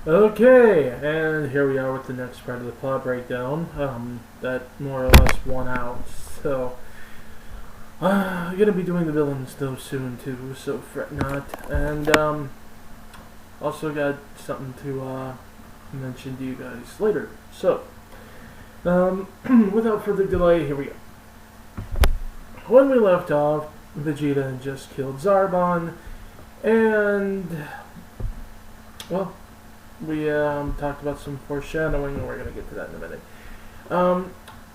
Okay, and here we are with the next part of the plot breakdown. That more or less won out. So, I'm gonna be doing the villains though soon too, so fret not. And also got something to mention to you guys later. So, without further delay, here we go. When we left off, Vegeta had just killed Zarbon, and well, we talked about some foreshadowing, and we're going to get to that in a minute.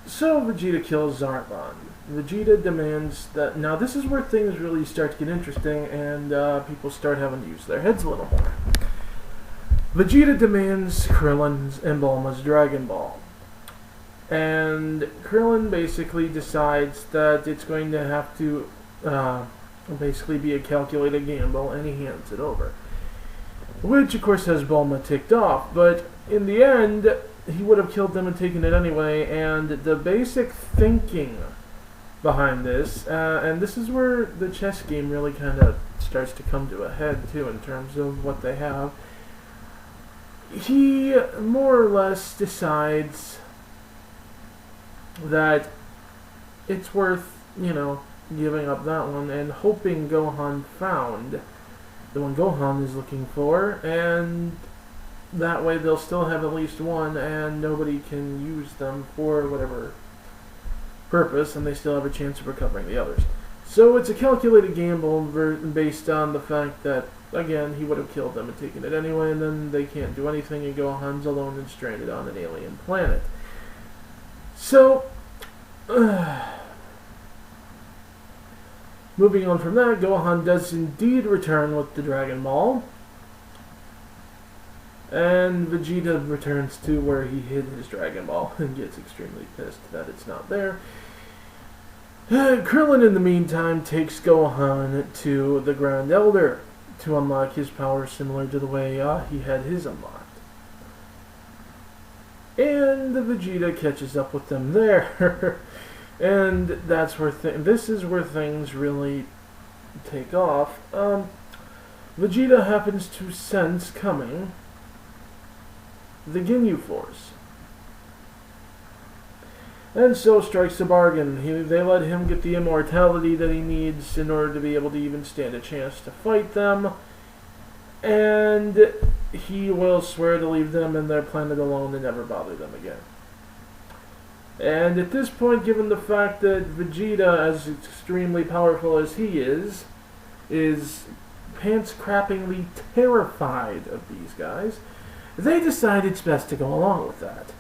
So Vegeta kills Zarbon. Vegeta demands that... Now this is where things really start to get interesting, and people start having to use their heads a little more. Vegeta demands Krillin's and Bulma's Dragon Ball. And Krillin basically decides that it's going to have to basically be a calculated gamble, and he hands it over. Which, of course, has Bulma ticked off, but in the end, he would have killed them and taken it anyway, and the basic thinking behind this, and this is where the chess game really kind of starts to come to a head, too, in terms of what they have. He more or less decides that it's worth, giving up that one and hoping Gohan found the one Gohan is looking for, and that way they'll still have at least one and nobody can use them for whatever purpose, and they still have a chance of recovering the others. So it's a calculated gamble based on the fact that, again, he would have killed them and taken it anyway, and then they can't do anything, and Gohan's alone and stranded on an alien planet. So, moving on from that, Gohan does indeed return with the Dragon Ball. And Vegeta returns to where he hid his Dragon Ball and gets extremely pissed that it's not there. Krillin, in the meantime, takes Gohan to the Grand Elder to unlock his power similar to the way he had his unlocked. And the Vegeta catches up with them there. And that's where this is where things really take off. Vegeta happens to sense coming the Ginyu Force, and so strikes a bargain. They let him get the immortality that he needs in order to be able to even stand a chance to fight them, and he will swear to leave them and their planet alone and never bother them again. And at this point, given the fact that Vegeta, as extremely powerful as he is pants-crappingly terrified of these guys, they decide it's best to go along with that.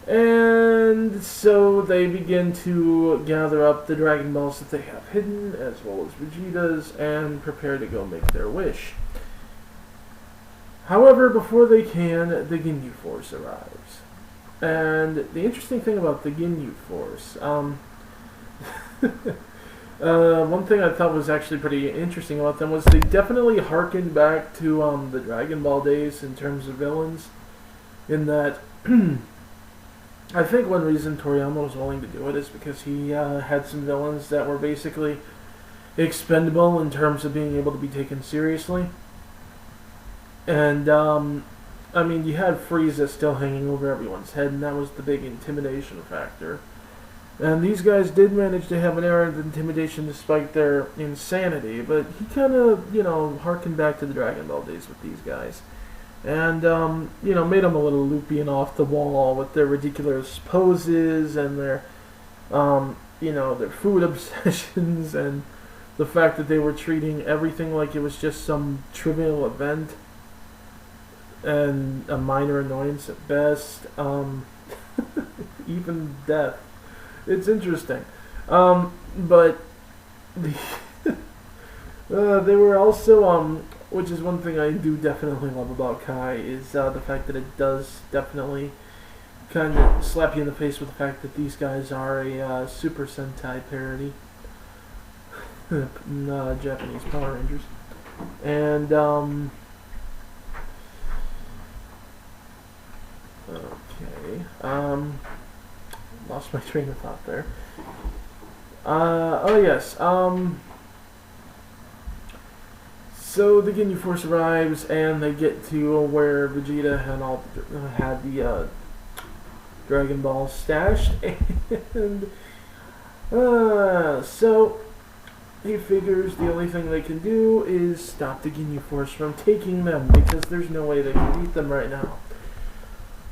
And so they begin to gather up the Dragon Balls that they have hidden, as well as Vegeta's, and prepare to go make their wish. However, before they can, the Ginyu Force arrives. And the interesting thing about the Ginyu Force, one thing I thought was actually pretty interesting about them was they definitely harkened back to the Dragon Ball days in terms of villains, in that I think one reason Toriyama was willing to do it is because he had some villains that were basically expendable in terms of being able to be taken seriously. And I mean, you had Frieza still hanging over everyone's head, and that was the big intimidation factor. And these guys did manage to have an air of intimidation despite their insanity, but he kind of, harkened back to the Dragon Ball days with these guys. And, made them a little loopy and off the wall with their ridiculous poses and their, their food obsessions and the fact that they were treating everything like it was just some trivial event and a minor annoyance at best, even death. It's interesting. But they were also, which is one thing I do definitely love about Kai, is the fact that it does definitely kind of slap you in the face with the fact that these guys are a Super Sentai parody. Japanese Power Rangers. And, okay, lost my train of thought there. Oh yes, So the Ginyu Force arrives, and they get to where Vegeta had the Dragon Ball stashed, and so he figures the only thing they can do is stop the Ginyu Force from taking them, because there's no way they can beat them right now.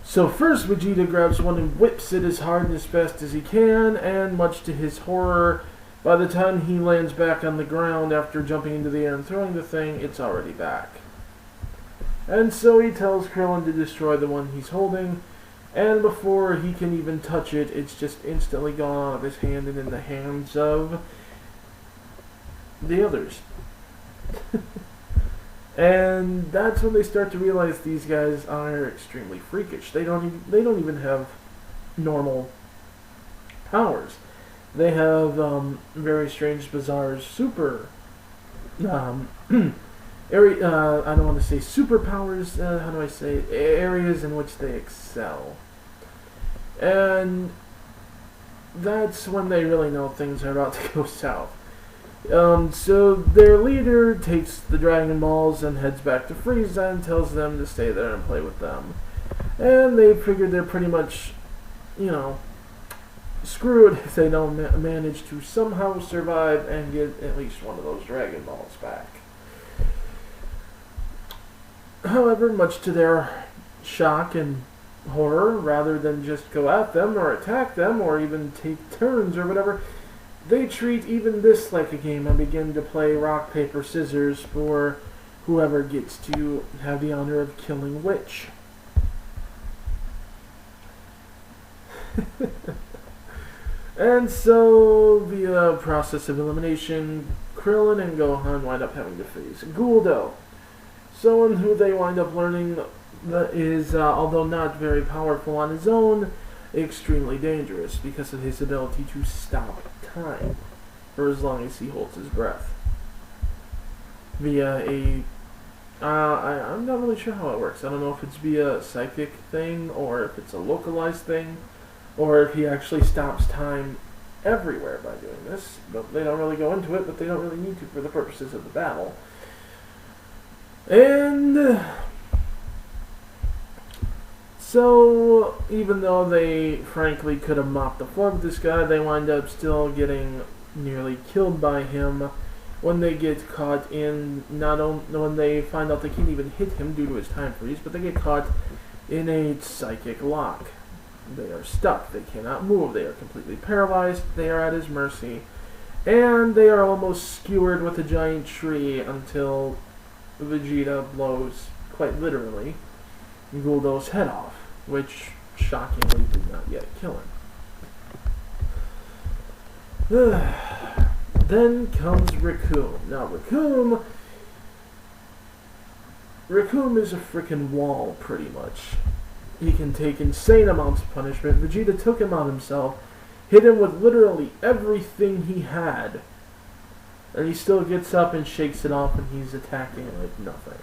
So first Vegeta grabs one and whips it as hard and as fast as he can, and much to his horror, by the time he lands back on the ground after jumping into the air and throwing the thing, it's already back. And so he tells Krillin to destroy the one he's holding, and before he can even touch it, it's just instantly gone out of his hand and in the hands of the others. And that's when they start to realize these guys are extremely freakish. They don't even have normal powers. They have very strange, bizarre, super I don't want to say superpowers. How do I say it? Areas in which they excel, and that's when they really know things are about to go south. So their leader takes the Dragon Balls and heads back to Frieza and tells them to stay there and play with them. And they figured they're pretty much, screwed if they don't manage to somehow survive and get at least one of those Dragon Balls back. However, much to their shock and horror, rather than just go at them or attack them or even take turns or whatever, they treat even this like a game and begin to play rock, paper, scissors for whoever gets to have the honor of killing which. And so, via process of elimination, Krillin and Gohan wind up having to face Guldo, someone who they wind up learning that is, although not very powerful on his own, extremely dangerous because of his ability to stop time for as long as he holds his breath via I'm not really sure how it works. I don't know if it's via a psychic thing or if it's a localized thing or if he actually stops time everywhere by doing this. But they don't really go into it, but they don't really need to for the purposes of the battle. And so, even though they frankly could have mopped the floor with this guy, they wind up still getting nearly killed by him when they get caught in, when they find out they can't even hit him due to his time freeze, but they get caught in a psychic lock. They are stuck, they cannot move, they are completely paralyzed, they are at his mercy, and they are almost skewered with a giant tree until Vegeta blows, quite literally, Guldo's head off, which shockingly did not yet kill him. Then comes Recoome. Now Recoome is a frickin' wall, pretty much. He can take insane amounts of punishment. Vegeta took him on himself, hit him with literally everything he had, and he still gets up and shakes it off, and he's attacking like nothing.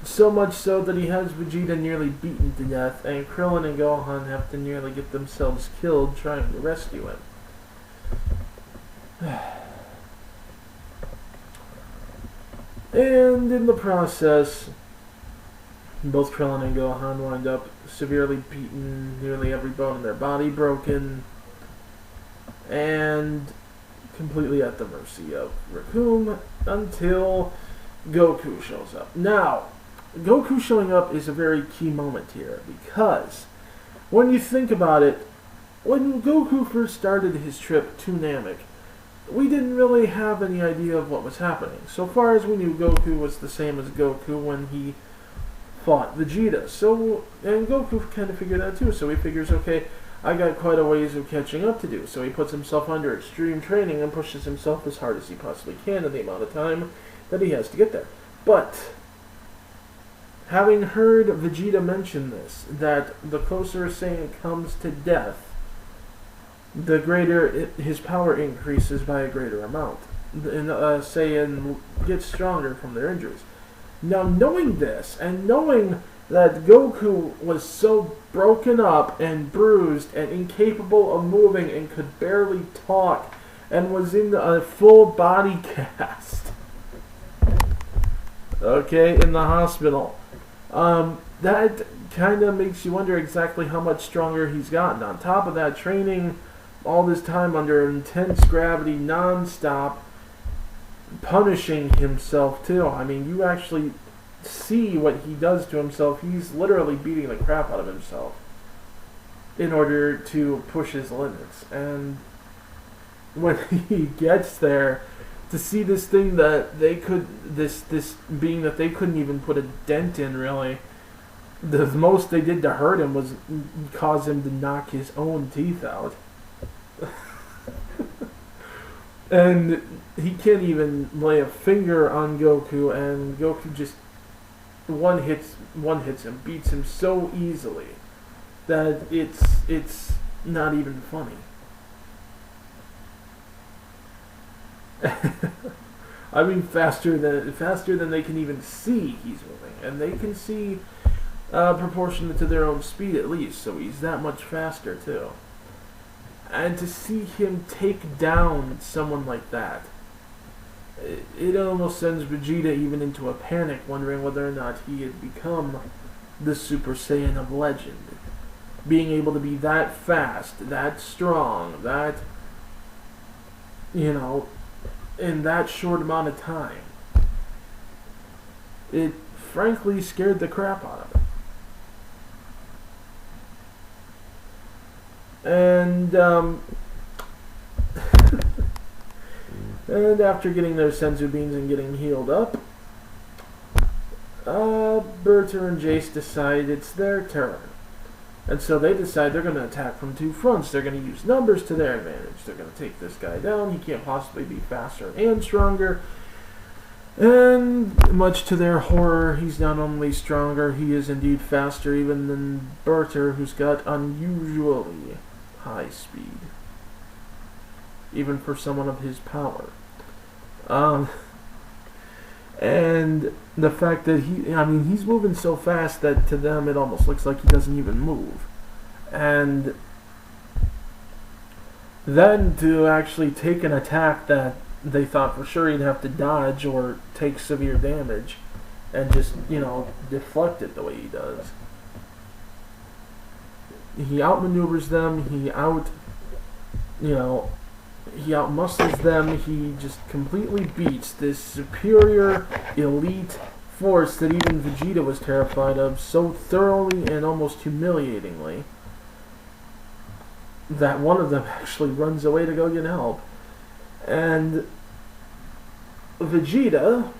So much so that he has Vegeta nearly beaten to death, and Krillin and Gohan have to nearly get themselves killed trying to rescue him. And in the process, both Krillin and Gohan wind up severely beaten, nearly every bone in their body broken, and completely at the mercy of Recoome until Goku shows up. Now, Goku showing up is a very key moment here, because when you think about it, when Goku first started his trip to Namek, we didn't really have any idea of what was happening. So far as we knew, Goku was the same as Goku when he fought Vegeta. And Goku kind of figured that too, so he figures, okay, I got quite a ways of catching up to do. So he puts himself under extreme training and pushes himself as hard as he possibly can in the amount of time that he has to get there. But having heard Vegeta mention this, that the closer a Saiyan comes to death, the greater his power increases by a greater amount. And Saiyan gets stronger from their injuries. Now, knowing this, and knowing that Goku was so broken up and bruised and incapable of moving and could barely talk and was in a full body cast, okay, in the hospital. That kind of makes you wonder exactly how much stronger he's gotten. On top of that, training all this time under intense gravity, non-stop, punishing himself too. I mean, you actually see what he does to himself. He's literally beating the crap out of himself in order to push his limits. And when he gets there, to see this thing that they could, this being that they couldn't even put a dent in, really, the most they did to hurt him was cause him to knock his own teeth out. And he can't even lay a finger on Goku, and Goku just one hits him, beats him so easily that it's not even funny. I mean, faster than they can even see he's moving, and they can see proportionate to their own speed at least. So he's that much faster too. And to see him take down someone like that, it almost sends Vegeta even into a panic, wondering whether or not he had become the Super Saiyan of legend. Being able to be that fast, that strong, that, in that short amount of time. It frankly scared the crap out of him. And, and after getting their senzu beans and getting healed up, Berta and Jace decide it's their turn. And so they decide they're going to attack from two fronts. They're going to use numbers to their advantage. They're going to take this guy down. He can't possibly be faster and stronger. And much to their horror, he's not only stronger, he is indeed faster even than Berta, who's got unusually high speed, even for someone of his power. And the fact that he's moving so fast that to them it almost looks like he doesn't even move. And then to actually take an attack that they thought for sure he'd have to dodge or take severe damage, and just, deflect it the way he does. He outmaneuvers them, he outmuscles them, he just completely beats this superior, elite force that even Vegeta was terrified of so thoroughly and almost humiliatingly that one of them actually runs away to go get help. And Vegeta,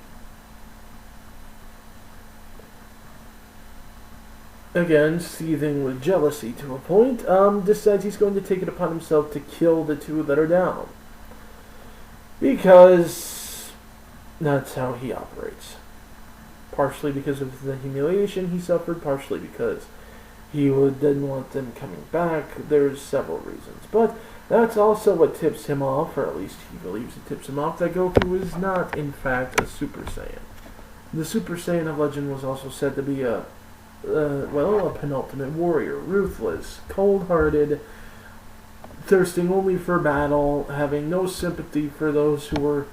again, seething with jealousy to a point, decides he's going to take it upon himself to kill the two that are down. Because that's how he operates. Partially because of the humiliation he suffered, partially because he didn't want them coming back. There's several reasons. But that's also what tips him off, or at least he believes it tips him off, that Goku is not, in fact, a Super Saiyan. The Super Saiyan of legend was also said to be a penultimate warrior, ruthless, cold-hearted, thirsting only for battle, having no sympathy for those who were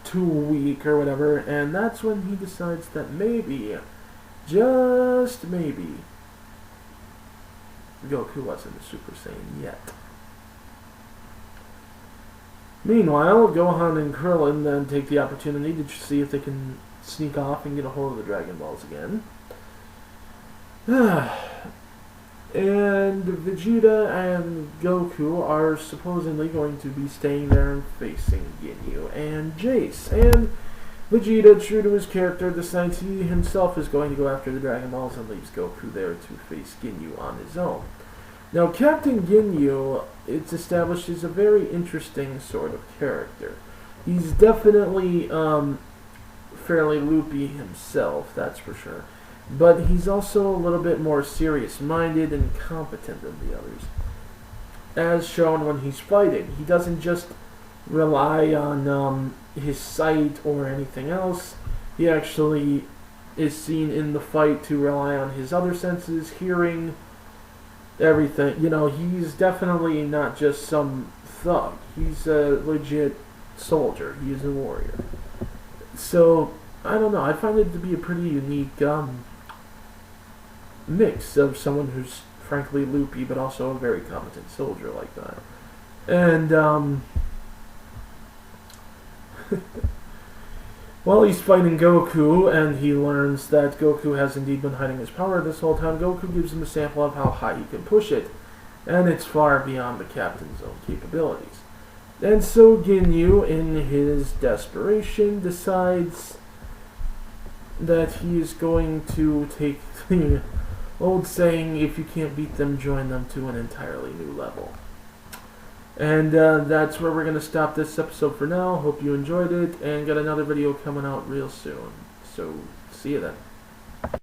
too weak or whatever, and that's when he decides that maybe, just maybe, Goku wasn't a Super Saiyan yet. Meanwhile, Gohan and Krillin then take the opportunity to see if they can sneak off and get a hold of the Dragon Balls again. And Vegeta and Goku are supposedly going to be staying there and facing Ginyu and Jace. And Vegeta, true to his character, decides he himself is going to go after the Dragon Balls and leaves Goku there to face Ginyu on his own. Now, Captain Ginyu, it's established, is a very interesting sort of character. He's definitely fairly loopy himself, that's for sure. But he's also a little bit more serious-minded and competent than the others. As shown when he's fighting, he doesn't just rely on his sight or anything else. He actually is seen in the fight to rely on his other senses, hearing, everything. He's definitely not just some thug. He's a legit soldier. He is a warrior. So, I don't know, I find it to be a pretty unique mix of someone who's frankly loopy, but also a very competent soldier like that. And, well, he's fighting Goku, and he learns that Goku has indeed been hiding his power this whole time. Goku gives him a sample of how high he can push it, and it's far beyond the captain's own capabilities. And so Ginyu, in his desperation, decides that he is going to take the old saying, if you can't beat them, join them, to an entirely new level. And that's where we're going to stop this episode for now. Hope you enjoyed it, and got another video coming out real soon. So, see you then.